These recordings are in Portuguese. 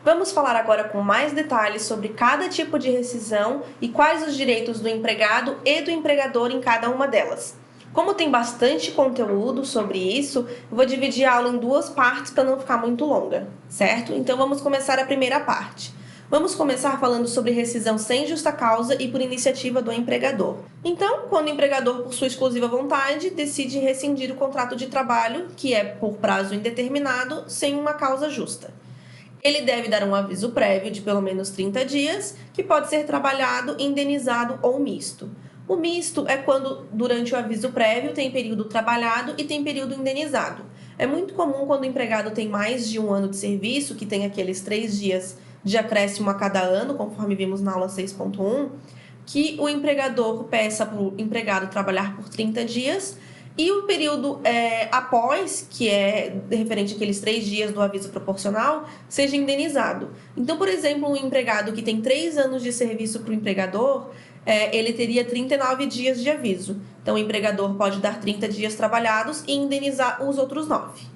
Vamos falar agora com mais detalhes sobre cada tipo de rescisão e quais os direitos do empregado e do empregador em cada uma delas. Como tem bastante conteúdo sobre isso, eu vou dividir a aula em duas partes para não ficar muito longa, certo? Então vamos começar a primeira parte. Vamos começar falando sobre rescisão sem justa causa e por iniciativa do empregador. Então, quando o empregador, por sua exclusiva vontade, decide rescindir o contrato de trabalho, que é por prazo indeterminado, sem uma causa justa. Ele deve dar um aviso prévio de pelo menos 30 dias, que pode ser trabalhado, indenizado ou misto. O misto é quando, durante o aviso prévio, tem período trabalhado e tem período indenizado. É muito comum quando o empregado tem mais de um ano de serviço, que tem aqueles 3 dias de acréscimo a cada ano, conforme vimos na aula 6.1, que o empregador peça para o empregado trabalhar por 30 dias e o período após, que é referente àqueles 3 dias do aviso proporcional, seja indenizado. Então, por exemplo, um empregado que tem 3 anos de serviço para o empregador, ele teria 39 dias de aviso. Então, o empregador pode dar 30 dias trabalhados e indenizar os outros 9.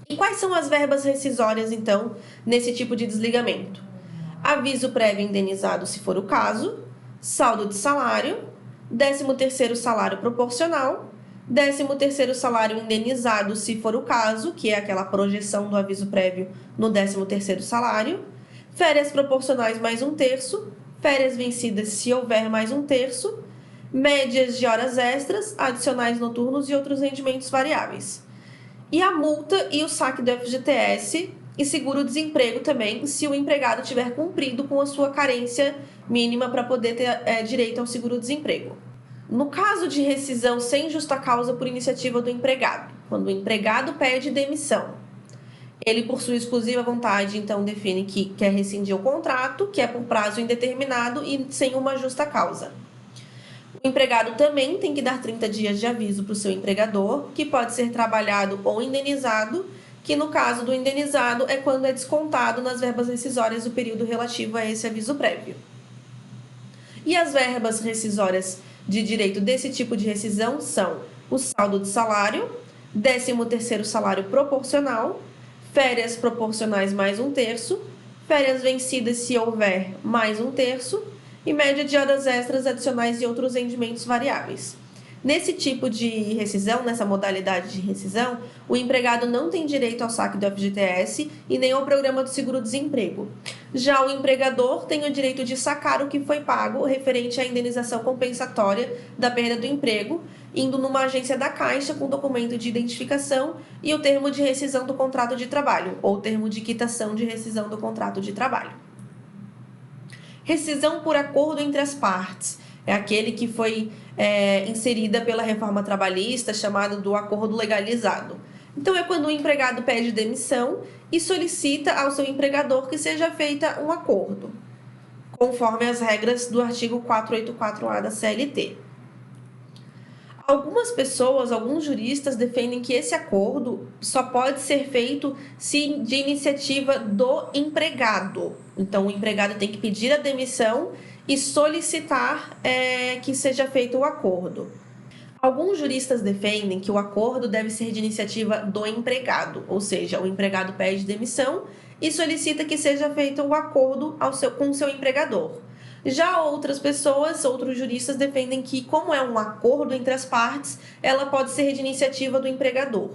E quais são as verbas rescisórias, então, nesse tipo de desligamento? Aviso prévio indenizado, se for o caso, saldo de salário, 13º salário proporcional, 13º salário indenizado, se for o caso, que é aquela projeção do aviso prévio no 13º salário, férias proporcionais mais 1/3, férias vencidas se houver mais 1/3, médias de horas extras, adicionais noturnos e outros rendimentos variáveis. E a multa e o saque do FGTS e seguro-desemprego também, se o empregado tiver cumprido com a sua carência mínima para poder ter direito ao seguro-desemprego. No caso de rescisão sem justa causa por iniciativa do empregado, quando o empregado pede demissão, ele, por sua exclusiva vontade, então define que quer rescindir o contrato, que é por prazo indeterminado e sem uma justa causa. O empregado também tem que dar 30 dias de aviso para o seu empregador, que pode ser trabalhado ou indenizado, que no caso do indenizado é quando é descontado nas verbas rescisórias o período relativo a esse aviso prévio. E as verbas rescisórias de direito desse tipo de rescisão são o saldo de salário, 13º salário proporcional, férias proporcionais mais 1/3, férias vencidas se houver mais 1/3 e média de horas extras adicionais e outros rendimentos variáveis. Nesse tipo de rescisão, nessa modalidade de rescisão, o empregado não tem direito ao saque do FGTS e nem ao programa do seguro-desemprego. Já o empregador tem o direito de sacar o que foi pago referente à indenização compensatória da perda do emprego, indo numa agência da Caixa com documento de identificação e o termo de rescisão do contrato de trabalho, ou termo de quitação de rescisão do contrato de trabalho. Rescisão por acordo entre as partes. É aquele que foi inserida pela reforma trabalhista, chamado do acordo legalizado. Então, é quando o empregado pede demissão e solicita ao seu empregador que seja feita um acordo, conforme as regras do artigo 484-A da CLT. Algumas pessoas, alguns juristas defendem que esse acordo só pode ser feito se de iniciativa do empregado. Então, o empregado tem que pedir a demissão e solicitar que seja feito o acordo. Alguns juristas defendem que o acordo deve ser de iniciativa do empregado, ou seja, o empregado pede demissão e solicita que seja feito o acordo com o seu empregador. Já outras pessoas, outros juristas defendem que, como é um acordo entre as partes, ela pode ser de iniciativa do empregador.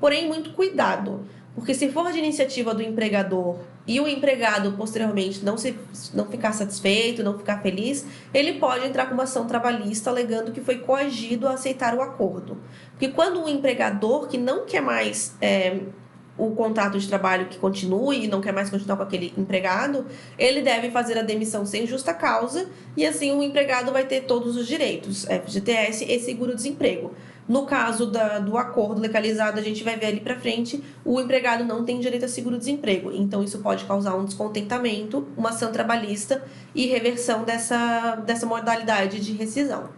Porém, muito cuidado, porque se for de iniciativa do empregador e o empregado posteriormente não ficar satisfeito, não ficar feliz, ele pode entrar com uma ação trabalhista alegando que foi coagido a aceitar o acordo. Porque quando o empregador que não quer mais o contrato de trabalho que continue e não quer mais continuar com aquele empregado, ele deve fazer a demissão sem justa causa e assim o empregado vai ter todos os direitos, FGTS e seguro-desemprego. No caso do acordo legalizado, a gente vai ver ali para frente, o empregado não tem direito a seguro-desemprego. Então, isso pode causar um descontentamento, uma ação trabalhista e reversão dessa modalidade de rescisão.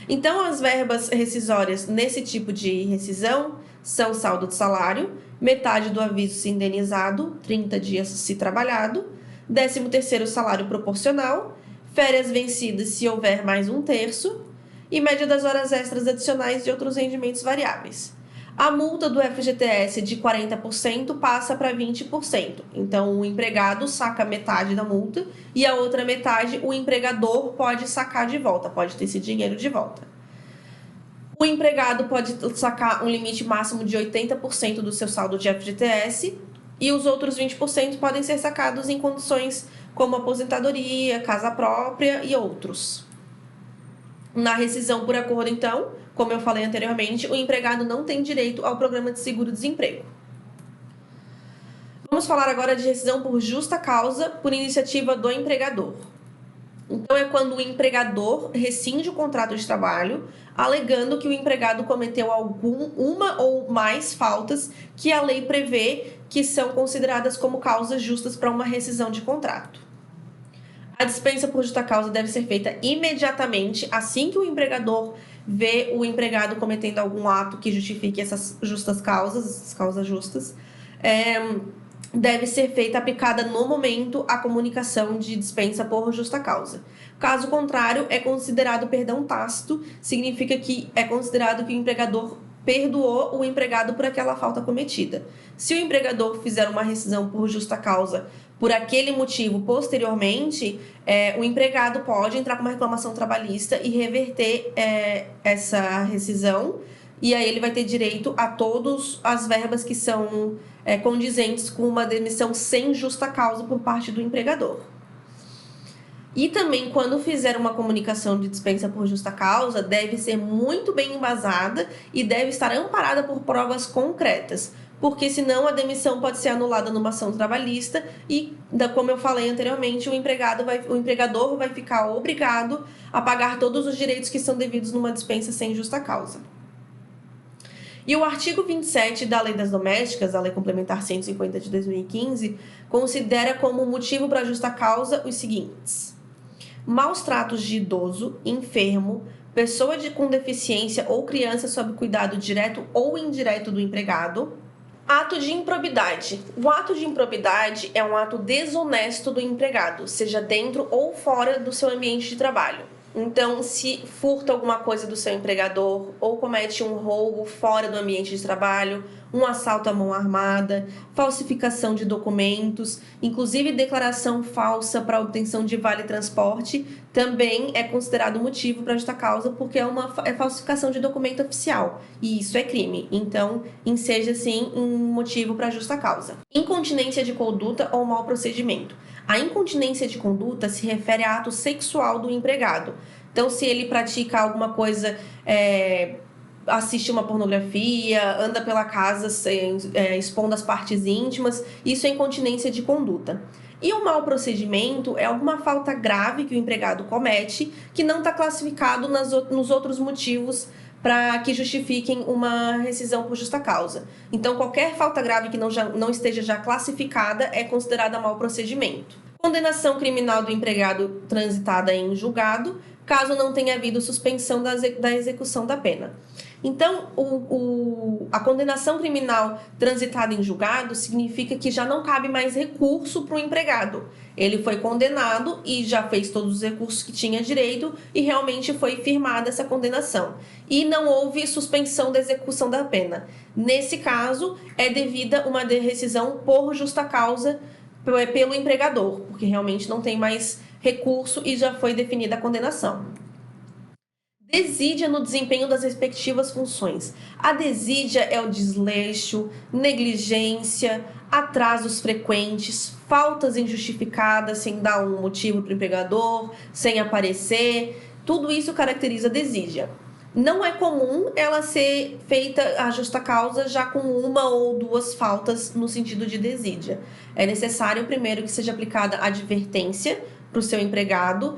Então, as verbas rescisórias nesse tipo de rescisão são saldo de salário, metade do aviso se indenizado, 30 dias se trabalhado, 13º salário proporcional, férias vencidas se houver mais 1/3 e média das horas extras adicionais e outros rendimentos variáveis. A multa do FGTS de 40% passa para 20%. Então, o empregado saca metade da multa e a outra metade o empregador pode sacar de volta, pode ter esse dinheiro de volta. O empregado pode sacar um limite máximo de 80% do seu saldo de FGTS e os outros 20% podem ser sacados em condições como aposentadoria, casa própria e outros. Na rescisão por acordo, então, como eu falei anteriormente, o empregado não tem direito ao programa de seguro-desemprego. Vamos falar agora de rescisão por justa causa por iniciativa do empregador. Então, é quando o empregador rescinde o contrato de trabalho, alegando que o empregado cometeu uma ou mais faltas que a lei prevê que são consideradas como causas justas para uma rescisão de contrato. A dispensa por justa causa deve ser feita imediatamente, assim que o empregador vê o empregado cometendo algum ato que justifique essas justas causas, essas causas justas. Deve ser feita aplicada no momento a comunicação de dispensa por justa causa. Caso contrário, é considerado perdão tácito, significa que é considerado que o empregador perdoou o empregado por aquela falta cometida. Se o empregador fizer uma rescisão por justa causa por aquele motivo posteriormente, o empregado pode entrar com uma reclamação trabalhista e reverter essa rescisão, e aí ele vai ter direito a todas as verbas que são condizentes com uma demissão sem justa causa por parte do empregador. E também, quando fizer uma comunicação de dispensa por justa causa, deve ser muito bem embasada e deve estar amparada por provas concretas, porque senão a demissão pode ser anulada numa ação trabalhista e, como eu falei anteriormente, o empregador vai ficar obrigado a pagar todos os direitos que são devidos numa dispensa sem justa causa. E o artigo 27 da Lei das Domésticas, a Lei Complementar 150 de 2015, considera como motivo para justa causa os seguintes: maus tratos de idoso, enfermo, pessoa com deficiência ou criança sob cuidado direto ou indireto do empregado. Ato de improbidade. O ato de improbidade é um ato desonesto do empregado, seja dentro ou fora do seu ambiente de trabalho. Então, se furta alguma coisa do seu empregador ou comete um roubo fora do ambiente de trabalho, um assalto à mão armada, falsificação de documentos, inclusive declaração falsa para obtenção de vale-transporte, também é considerado motivo para justa causa, porque é falsificação de documento oficial, e isso é crime. Então, enseja, sim, um motivo para justa causa. Incontinência de conduta ou mau procedimento. A incontinência de conduta se refere a ato sexual do empregado. Então, se ele pratica alguma coisa, assiste uma pornografia, anda pela casa expondo as partes íntimas, isso é incontinência de conduta. E o mau procedimento é alguma falta grave que o empregado comete que não está classificado nos outros motivos para que justifiquem uma rescisão por justa causa. Então, qualquer falta grave que não esteja já classificada é considerada mau procedimento. Condenação criminal do empregado transitada em julgado, caso não tenha havido suspensão da execução da pena. Então, a condenação criminal transitada em julgado significa que já não cabe mais recurso para o empregado. Ele foi condenado e já fez todos os recursos que tinha direito e realmente foi firmada essa condenação. E não houve suspensão da execução da pena. Nesse caso, é devida uma rescisão por justa causa pelo empregador, porque realmente não tem mais recurso e já foi definida a condenação. Desídia no desempenho das respectivas funções. A desídia é o desleixo, negligência, atrasos frequentes, faltas injustificadas sem dar um motivo para o empregador, sem aparecer. Tudo isso caracteriza a desídia. Não é comum ela ser feita a justa causa já com uma ou duas faltas no sentido de desídia. É necessário primeiro que seja aplicada a advertência para o seu empregado,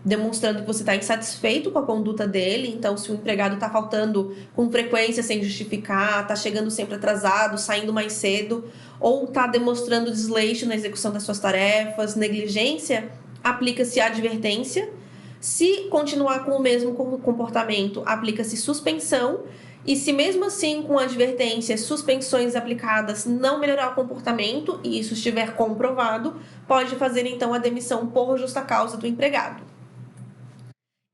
demonstrando que você está insatisfeito com a conduta dele. Então, se o empregado está faltando com frequência sem justificar, está chegando sempre atrasado, saindo mais cedo, ou está demonstrando desleixo na execução das suas tarefas, negligência, aplica-se a advertência. Se continuar com o mesmo comportamento, aplica-se suspensão. E se mesmo assim, com advertências, suspensões aplicadas, não melhorar o comportamento, e isso estiver comprovado, pode fazer então a demissão por justa causa do empregado.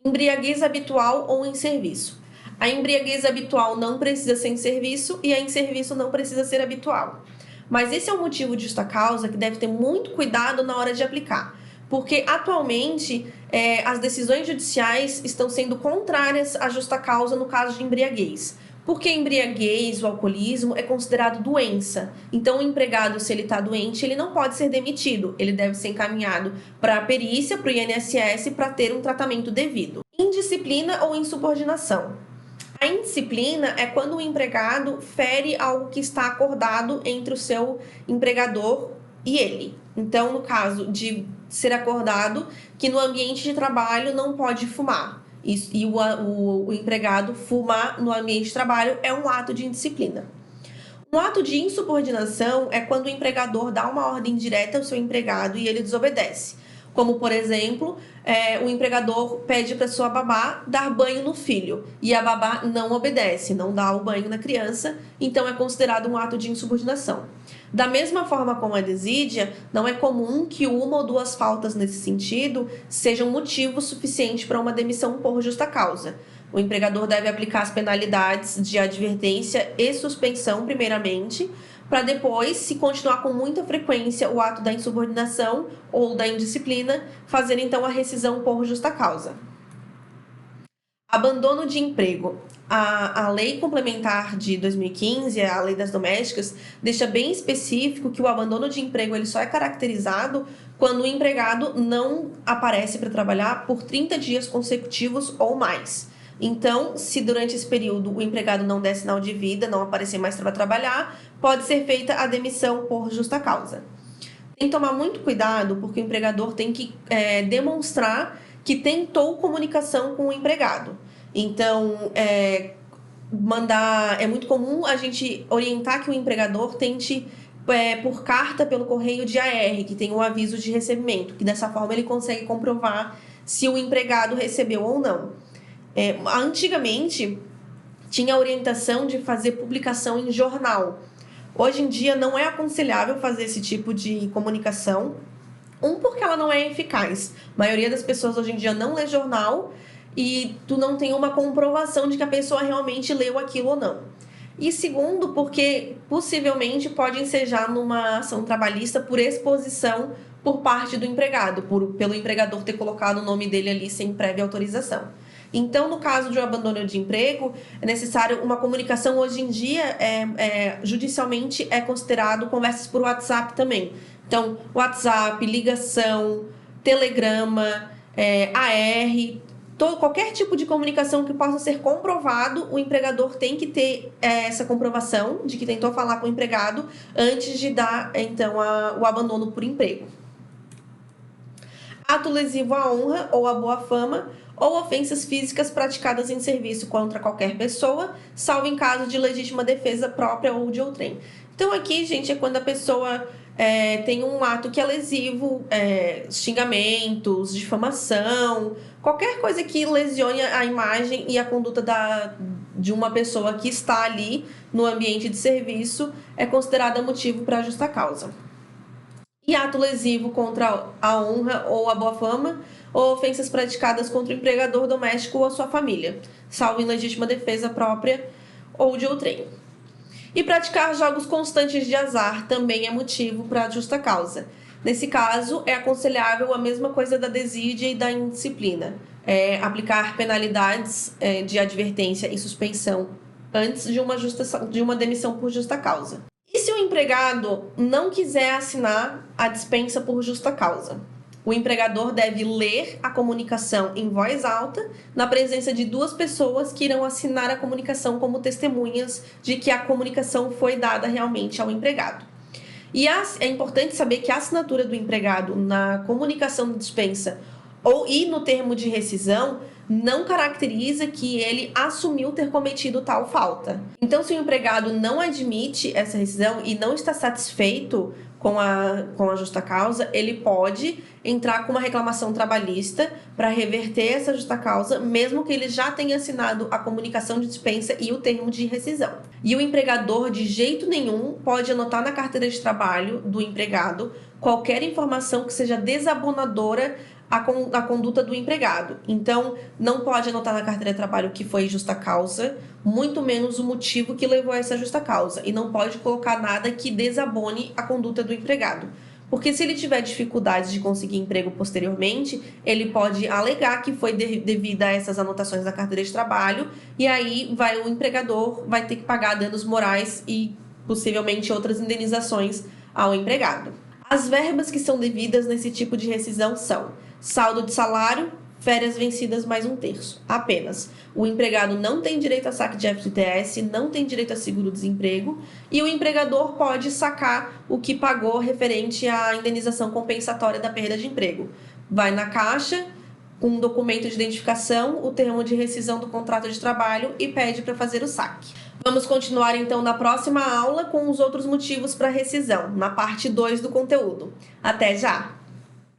Embriaguez habitual ou em serviço. A embriaguez habitual não precisa ser em serviço e a em serviço não precisa ser habitual. Mas esse é um motivo de justa causa que deve ter muito cuidado na hora de aplicar, porque atualmente as decisões judiciais estão sendo contrárias à justa causa no caso de embriaguez. Porque a embriaguez, o alcoolismo, é considerado doença. Então, o empregado, se ele está doente, ele não pode ser demitido. Ele deve ser encaminhado para a perícia, para o INSS, para ter um tratamento devido. Indisciplina ou insubordinação. A indisciplina é quando o empregado fere algo que está acordado entre o seu empregador e ele. Então, no caso de ser acordado que no ambiente de trabalho não pode fumar, e o empregado fumar no ambiente de trabalho é um ato de indisciplina. Um ato de insubordinação é quando o empregador dá uma ordem direta ao seu empregado e ele desobedece. Como, por exemplo, o empregador pede para sua babá dar banho no filho e a babá não obedece, não dá o banho na criança, então é considerado um ato de insubordinação. Da mesma forma como a desídia, não é comum que uma ou duas faltas nesse sentido sejam motivo suficiente para uma demissão por justa causa. O empregador deve aplicar as penalidades de advertência e suspensão, primeiramente, para depois, se continuar com muita frequência o ato da insubordinação ou da indisciplina, fazer então a rescisão por justa causa. Abandono de emprego. A Lei Complementar de 2015, a Lei das Domésticas, deixa bem específico que o abandono de emprego ele só é caracterizado quando o empregado não aparece para trabalhar por 30 dias consecutivos ou mais. Então, se durante esse período o empregado não der sinal de vida, não aparecer mais para trabalhar, pode ser feita a demissão por justa causa. Tem que tomar muito cuidado, porque o empregador tem que demonstrar que tentou comunicação com o empregado. Então, é muito comum a gente orientar que o empregador tente, por carta pelo correio de AR, que tem um aviso de recebimento, que dessa forma ele consegue comprovar se o empregado recebeu ou não. Antigamente, tinha a orientação de fazer publicação em jornal. Hoje em dia, não é aconselhável fazer esse tipo de comunicação. Porque ela não é eficaz. A maioria das pessoas hoje em dia não lê jornal e tu não tem uma comprovação de que a pessoa realmente leu aquilo ou não. E segundo, porque possivelmente pode ensejar numa ação trabalhista por exposição por parte do empregado, pelo empregador ter colocado o nome dele ali sem prévia autorização. Então, no caso de um abandono de emprego, é necessário uma comunicação. Hoje em dia, judicialmente é considerado conversas por WhatsApp também. Então, WhatsApp, ligação, telegrama, AR, qualquer tipo de comunicação que possa ser comprovado, o empregador tem que ter essa comprovação de que tentou falar com o empregado antes de dar, então, o abandono por emprego. Ato lesivo à honra ou à boa fama, ou ofensas físicas praticadas em serviço contra qualquer pessoa, salvo em caso de legítima defesa própria ou de outrem. Então, aqui, gente, é quando a pessoa tem um ato que é lesivo, xingamentos, difamação, qualquer coisa que lesione a imagem e a conduta de uma pessoa que está ali no ambiente de serviço é considerada motivo para justa causa. E ato lesivo contra a honra ou a boa fama, ou ofensas praticadas contra o empregador doméstico ou a sua família, salvo em legítima defesa própria ou de outrem. E praticar jogos constantes de azar também é motivo para justa causa. Nesse caso, é aconselhável a mesma coisa da desídia e da indisciplina. Aplicar penalidades de advertência e suspensão antes de uma demissão por justa causa. E se o empregado não quiser assinar a dispensa por justa causa? O empregador deve ler a comunicação em voz alta, na presença de duas pessoas que irão assinar a comunicação como testemunhas de que a comunicação foi dada realmente ao empregado. E é importante saber que a assinatura do empregado na comunicação de dispensa e no termo de rescisão não caracteriza que ele assumiu ter cometido tal falta. Então, se o empregado não admite essa rescisão e não está satisfeito com a justa causa, ele pode entrar com uma reclamação trabalhista para reverter essa justa causa, mesmo que ele já tenha assinado a comunicação de dispensa e o termo de rescisão. E o empregador, de jeito nenhum, pode anotar na carteira de trabalho do empregado qualquer informação que seja desabonadora a conduta do empregado. Então, não pode anotar na carteira de trabalho que foi justa causa, muito menos o motivo que levou a essa justa causa. E não pode colocar nada que desabone a conduta do empregado. Porque se ele tiver dificuldades de conseguir emprego posteriormente, ele pode alegar que foi devido a essas anotações da carteira de trabalho, e aí o empregador vai ter que pagar danos morais e possivelmente outras indenizações ao empregado. As verbas que são devidas nesse tipo de rescisão são saldo de salário, férias vencidas mais 1/3, apenas. O empregado não tem direito a saque de FGTS, não tem direito a seguro-desemprego, e o empregador pode sacar o que pagou referente à indenização compensatória da perda de emprego. Vai na caixa com um documento de identificação, o termo de rescisão do contrato de trabalho e pede para fazer o saque. Vamos continuar então na próxima aula com os outros motivos para rescisão, na parte 2 do conteúdo. Até já!